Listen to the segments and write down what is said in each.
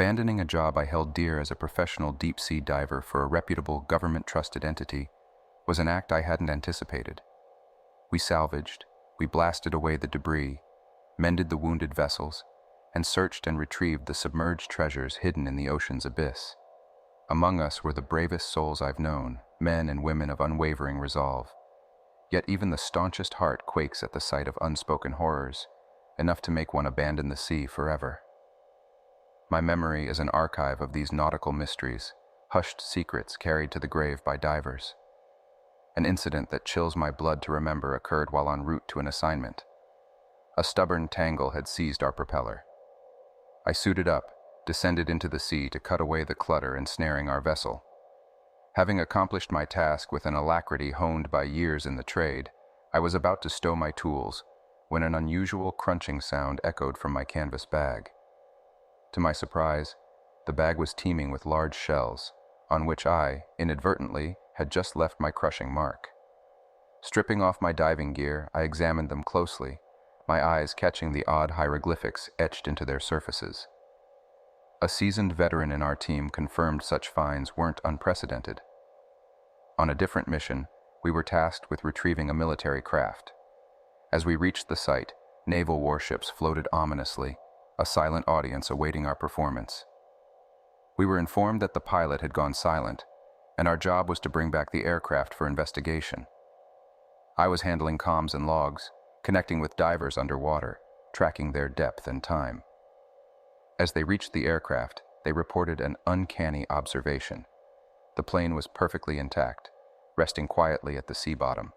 Abandoning a job I held dear as a professional deep-sea diver for a reputable, government-trusted entity was an act I hadn't anticipated. We salvaged, we blasted away the debris, mended the wounded vessels, and searched and retrieved the submerged treasures hidden in the ocean's abyss. Among us were the bravest souls I've known, men and women of unwavering resolve. Yet even the staunchest heart quakes at the sight of unspoken horrors, enough to make one abandon the sea forever. My memory is an archive of these nautical mysteries, hushed secrets carried to the grave by divers. An incident that chills my blood to remember occurred while en route to an assignment. A stubborn tangle had seized our propeller. I suited up, descended into the sea to cut away the clutter ensnaring our vessel. Having accomplished my task with an alacrity honed by years in the trade, I was about to stow my tools when an unusual crunching sound echoed from my canvas bag. To my surprise, the bag was teeming with large shells, on which I, inadvertently, had just left my crushing mark. Stripping off my diving gear, I examined them closely, my eyes catching the odd hieroglyphics etched into their surfaces. A seasoned veteran in our team confirmed such finds weren't unprecedented. On a different mission, we were tasked with retrieving a military craft. As we reached the site, naval warships floated ominously, a silent audience awaiting our performance. We were informed that the pilot had gone silent, and our job was to bring back the aircraft for investigation. I was handling comms and logs, connecting with divers underwater, tracking their depth and time. As they reached the aircraft, they reported an uncanny observation. The plane was perfectly intact, resting quietly at the sea bottom.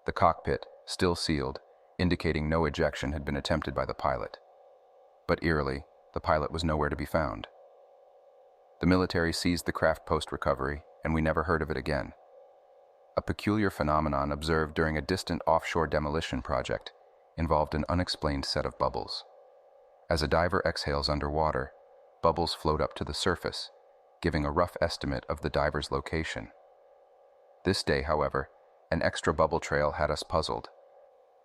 The cockpit, still sealed, indicating no ejection had been attempted by the pilot. But eerily, the pilot was nowhere to be found. The military seized the craft post-recovery, and we never heard of it again. A peculiar phenomenon observed during a distant offshore demolition project involved an unexplained set of bubbles. As a diver exhales underwater, bubbles float up to the surface, giving a rough estimate of the diver's location. This day, however, an extra bubble trail had us puzzled.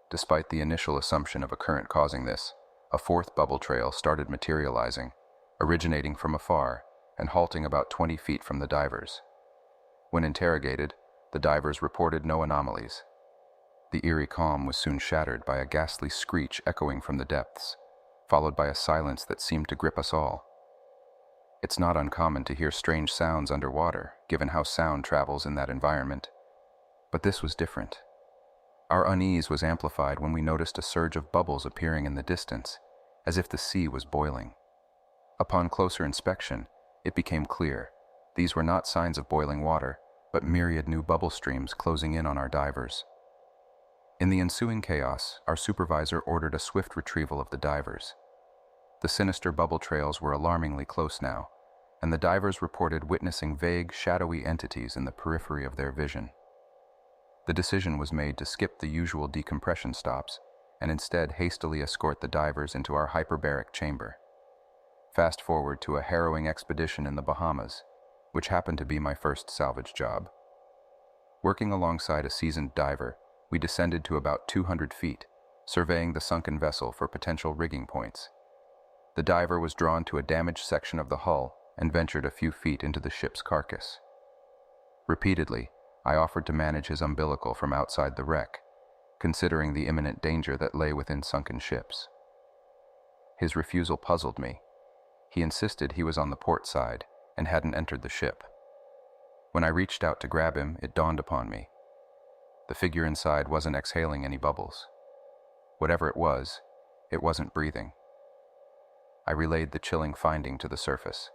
Despite the initial assumption of a current causing this, a fourth bubble trail started materializing, originating from afar and halting about 20 feet from the divers. When interrogated, the divers reported no anomalies. The eerie calm was soon shattered by a ghastly screech echoing from the depths, followed by a silence that seemed to grip us all. It's not uncommon to hear strange sounds underwater, given how sound travels in that environment. But this was different. Our unease was amplified when we noticed a surge of bubbles appearing in the distance, as if the sea was boiling. Upon closer inspection, it became clear these were not signs of boiling water, but myriad new bubble streams closing in on our divers. In the ensuing chaos, our supervisor ordered a swift retrieval of the divers. The sinister bubble trails were alarmingly close now, and the divers reported witnessing vague, shadowy entities in the periphery of their vision. The decision was made to skip the usual decompression stops and instead hastily escort the divers into our hyperbaric chamber. Fast forward to a harrowing expedition in the Bahamas, which happened to be my first salvage job. Working alongside a seasoned diver, we descended to about 200 feet, surveying the sunken vessel for potential rigging points. The diver was drawn to a damaged section of the hull and ventured a few feet into the ship's carcass. Repeatedly, I offered to manage his umbilical from outside the wreck, considering the imminent danger that lay within sunken ships. His refusal puzzled me. He insisted he was on the port side and hadn't entered the ship. When I reached out to grab him, it dawned upon me. The figure inside wasn't exhaling any bubbles. Whatever it wasn't breathing. I relayed the chilling finding to the surface.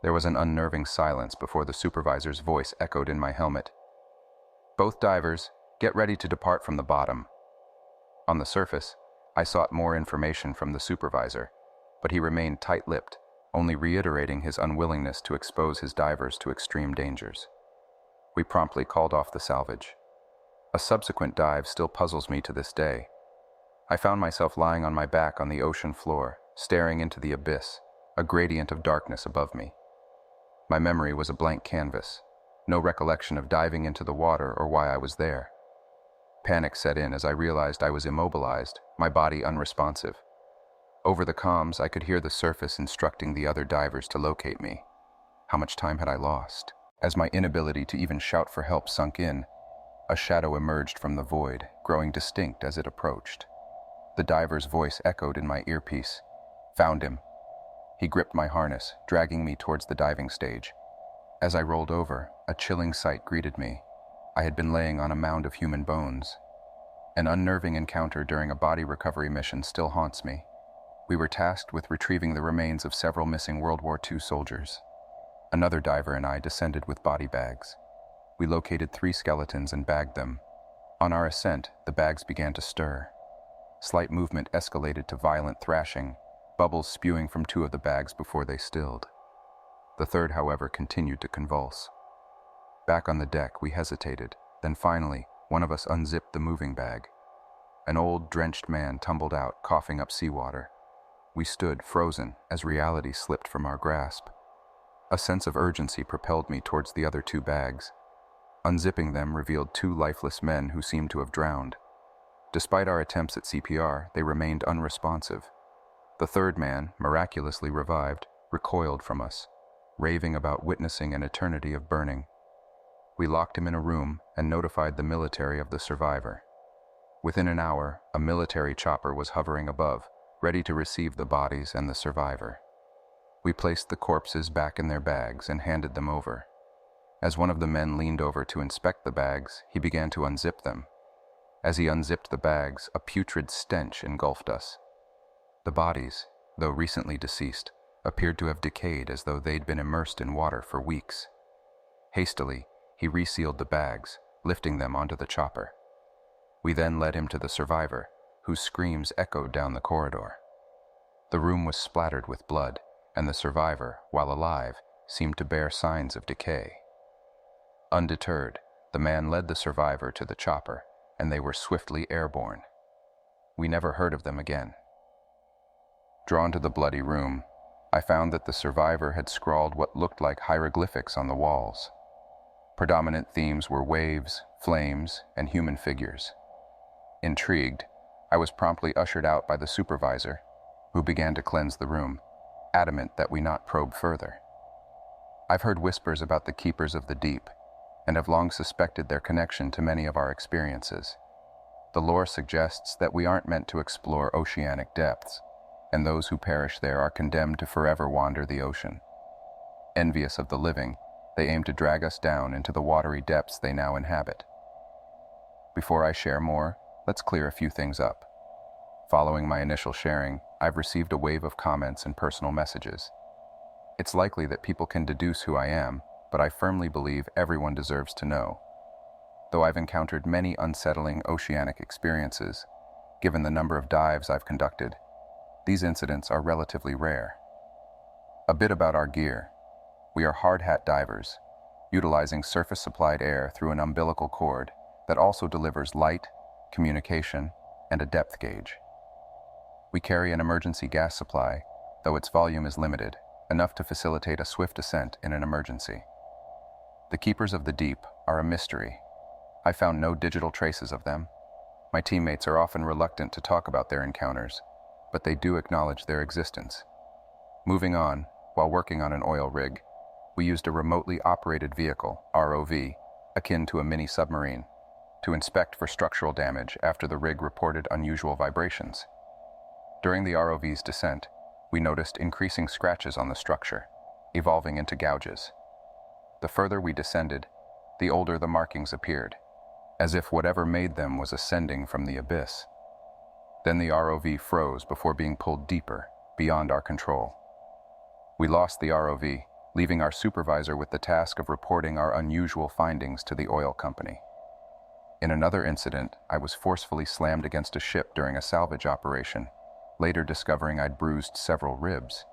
There was an unnerving silence before the supervisor's voice echoed in my helmet. "Both divers, get ready to depart from the bottom." On the surface, I sought more information from the supervisor, but he remained tight-lipped, only reiterating his unwillingness to expose his divers to extreme dangers. We promptly called off the salvage. A subsequent dive still puzzles me to this day. I found myself lying on my back on the ocean floor, staring into the abyss, a gradient of darkness above me. My memory was a blank canvas, no recollection of diving into the water or why I was there. Panic set in as I realized I was immobilized, my body unresponsive. Over the comms, I could hear the surface instructing the other divers to locate me. How much time had I lost? As my inability to even shout for help sunk in, a shadow emerged from the void, growing distinct as it approached. The diver's voice echoed in my earpiece. "Found him." He gripped my harness, dragging me towards the diving stage. As I rolled over, a chilling sight greeted me. I had been laying on a mound of human bones. An unnerving encounter during a body recovery mission still haunts me. We were tasked with retrieving the remains of several missing World War II soldiers. Another diver and I descended with body bags. We located 3 skeletons and bagged them. On our ascent, the bags began to stir. Slight movement escalated to violent thrashing, bubbles spewing from 2 of the bags before they stilled. The third, however, continued to convulse. Back on the deck, we hesitated. Then finally, one of us unzipped the moving bag. An old, drenched man tumbled out, coughing up seawater. We stood, frozen, as reality slipped from our grasp. A sense of urgency propelled me towards the other 2 bags. Unzipping them revealed 2 lifeless men who seemed to have drowned. Despite our attempts at CPR, they remained unresponsive. The third man, miraculously revived, recoiled from us, raving about witnessing an eternity of burning. We locked him in a room and notified the military of the survivor. Within an hour, a military chopper was hovering above, ready to receive the bodies and the survivor. We placed the corpses back in their bags and handed them over. As one of the men leaned over to inspect the bags, he began to unzip them. As he unzipped the bags, a putrid stench engulfed us. The bodies, though recently deceased, appeared to have decayed as though they'd been immersed in water for weeks. Hastily, he resealed the bags, lifting them onto the chopper. We then led him to the survivor, whose screams echoed down the corridor. The room was splattered with blood, and the survivor, while alive, seemed to bear signs of decay. Undeterred, the man led the survivor to the chopper, and they were swiftly airborne. We never heard of them again. Drawn to the bloody room, I found that the survivor had scrawled what looked like hieroglyphics on the walls. Predominant themes were waves, flames, and human figures. Intrigued, I was promptly ushered out by the supervisor, who began to cleanse the room, adamant that we not probe further. I've heard whispers about the keepers of the deep, and have long suspected their connection to many of our experiences. The lore suggests that we aren't meant to explore oceanic depths, and those who perish there are condemned to forever wander the ocean. Envious of the living, they aim to drag us down into the watery depths they now inhabit. Before I share more, let's clear a few things up. Following my initial sharing, I've received a wave of comments and personal messages. It's likely that people can deduce who I am, but I firmly believe everyone deserves to know. Though I've encountered many unsettling oceanic experiences, given the number of dives I've conducted, these incidents are relatively rare. A bit about our gear. We are hard hat divers, utilizing surface-supplied air through an umbilical cord that also delivers light, communication, and a depth gauge. We carry an emergency gas supply, though its volume is limited, enough to facilitate a swift ascent in an emergency. The keepers of the deep are a mystery. I found no digital traces of them. My teammates are often reluctant to talk about their encounters, but they do acknowledge their existence. Moving on, while working on an oil rig, we used a remotely operated vehicle, ROV, akin to a mini submarine, to inspect for structural damage after the rig reported unusual vibrations. During the ROV's descent, we noticed increasing scratches on the structure, evolving into gouges. The further we descended, the older the markings appeared, as if whatever made them was ascending from the abyss. Then the ROV froze before being pulled deeper, beyond our control. We lost the ROV, leaving our supervisor with the task of reporting our unusual findings to the oil company. In another incident, I was forcefully slammed against a ship during a salvage operation, later discovering I'd bruised several ribs.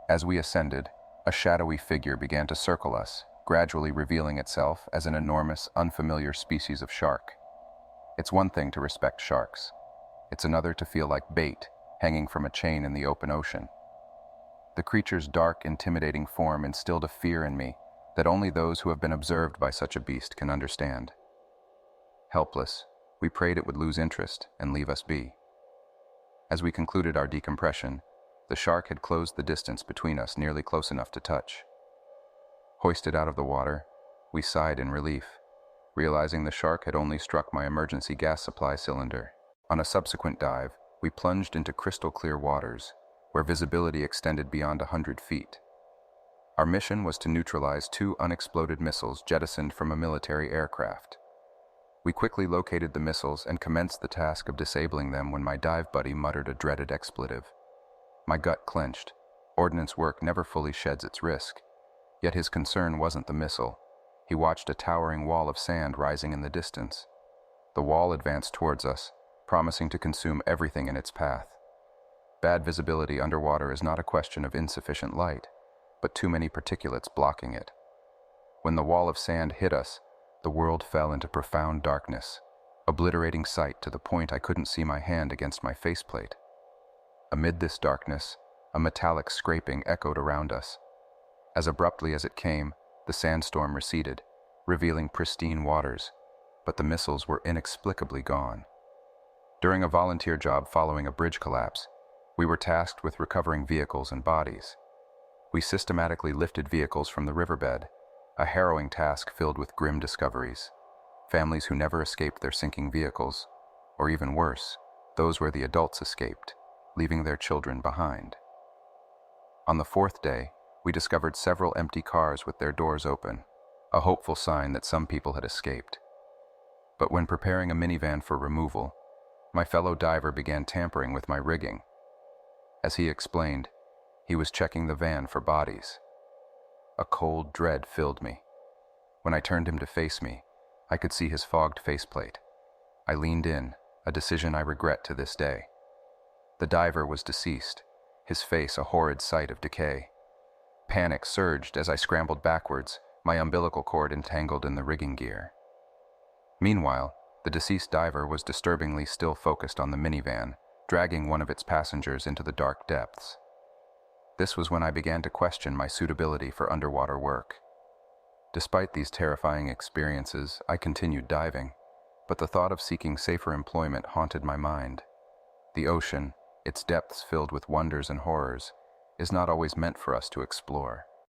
As we ascended, a shadowy figure began to circle us, gradually revealing itself as an enormous, unfamiliar species of shark. It's one thing to respect sharks. It's another to feel like bait hanging from a chain in the open ocean. The creature's dark, intimidating form instilled a fear in me that only those who have been observed by such a beast can understand. Helpless, we prayed it would lose interest and leave us be. As we concluded our decompression, the shark had closed the distance between us nearly close enough to touch. Hoisted out of the water, we sighed in relief, realizing the shark had only struck my emergency gas supply cylinder. On a subsequent dive, we plunged into crystal-clear waters, where visibility extended beyond 100 feet. Our mission was to neutralize 2 unexploded missiles jettisoned from a military aircraft. We quickly located the missiles and commenced the task of disabling them when my dive buddy muttered a dreaded expletive. My gut clenched. Ordnance work never fully sheds its risk. Yet his concern wasn't the missile. He watched a towering wall of sand rising in the distance. The wall advanced towards us, promising to consume everything in its path. Bad visibility underwater is not a question of insufficient light, but too many particulates blocking it. When the wall of sand hit us, the world fell into profound darkness, obliterating sight to the point I couldn't see my hand against my faceplate. Amid this darkness, a metallic scraping echoed around us. As abruptly as it came, the sandstorm receded, revealing pristine waters, but the missiles were inexplicably gone. During a volunteer job following a bridge collapse, we were tasked with recovering vehicles and bodies. We systematically lifted vehicles from the riverbed, a harrowing task filled with grim discoveries. Families who never escaped their sinking vehicles, or even worse, those where the adults escaped, leaving their children behind. On the 4th day, we discovered several empty cars with their doors open, a hopeful sign that some people had escaped. But when preparing a minivan for removal, my fellow diver began tampering with my rigging. As he explained, he was checking the van for bodies. A cold dread filled me. When I turned him to face me, I could see his fogged faceplate. I leaned in, a decision I regret to this day. The diver was deceased, his face a horrid sight of decay. Panic surged as I scrambled backwards, my umbilical cord entangled in the rigging gear. Meanwhile, the deceased diver was disturbingly still focused on the minivan, dragging one of its passengers into the dark depths. This was when I began to question my suitability for underwater work. Despite these terrifying experiences, I continued diving, but the thought of seeking safer employment haunted my mind. The ocean, its depths filled with wonders and horrors, is not always meant for us to explore.